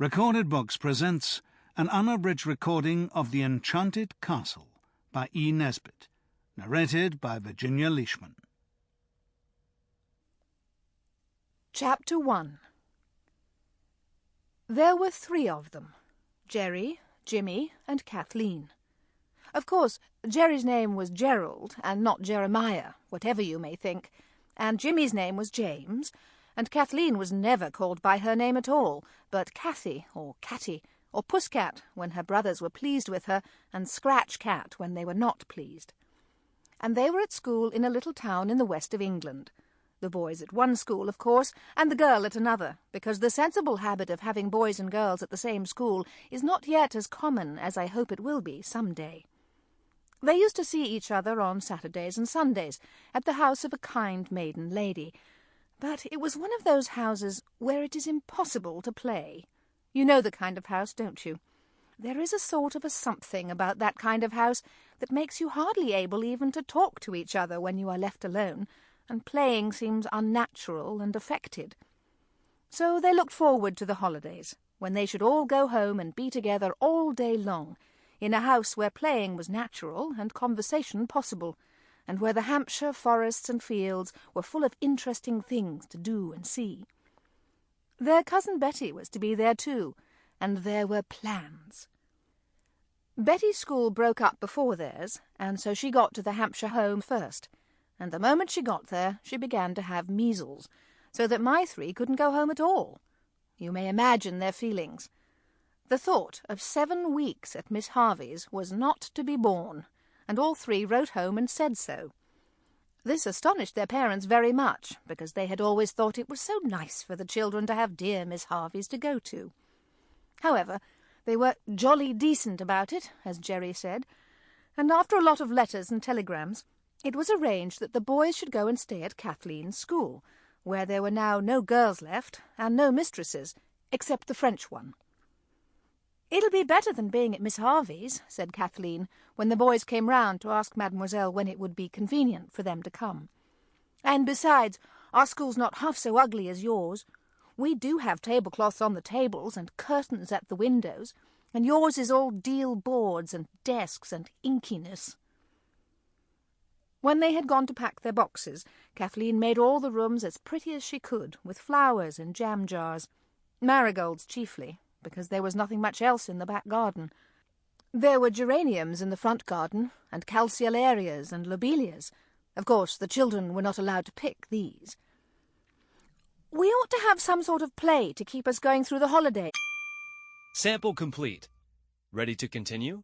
Recorded Books presents an unabridged recording of The Enchanted Castle by Edith Nesbit, narrated by Virginia Leishman. Chapter 1. There were 3 of them, Jerry, Jimmy, and Kathleen. Of course, Jerry's name was Gerald, and not Jeremiah, whatever you may think, and Jimmy's name was James, and Kathleen was never called by her name at all, but Cathy, or Catty, or Pusscat when her brothers were pleased with her, and Scratch Cat when they were not pleased. And they were at school in a little town in the west of England. The boys at one school, of course, and the girl at another, because the sensible habit of having boys and girls at the same school is not yet as common as I hope it will be some day. They used to see each other on Saturdays and Sundays at the house of a kind maiden lady, but it was one of those houses where it is impossible to play. You know the kind of house, don't you? There is a sort of a something about that kind of house that makes you hardly able even to talk to each other when you are left alone, and playing seems unnatural and affected. So they looked forward to the holidays, when they should all go home and be together all day long, in a house where playing was natural and conversation possible, and where the Hampshire forests and fields were full of interesting things to do and see. Their cousin Betty was to be there too, and there were plans. Betty's school broke up before theirs, and so she got to the Hampshire home first, and the moment she got there she began to have measles, so that my 3 couldn't go home at all. You may imagine their feelings. The thought of 7 weeks at Miss Harvey's was not to be borne, and all 3 wrote home and said so. This astonished their parents very much, because they had always thought it was so nice for the children to have dear Miss Harvey's to go to. However, they were jolly decent about it, as Jerry said, and after a lot of letters and telegrams, it was arranged that the boys should go and stay at Kathleen's school, where there were now no girls left, and no mistresses, except the French one. "It'll be better than being at Miss Harvey's," said Kathleen, when the boys came round to ask Mademoiselle when it would be convenient for them to come. "And besides, our school's not half so ugly as yours. We do have tablecloths on the tables and curtains at the windows, and yours is all deal boards and desks and inkiness." When they had gone to pack their boxes, Kathleen made all the rooms as pretty as she could, with flowers and jam jars, marigolds chiefly, because there was nothing much else in the back garden. There were geraniums in the front garden, and calceolarias and lobelias. Of course, the children were not allowed to pick these. "We ought to have some sort of play to keep us going through the holiday." Sample complete. Ready to continue?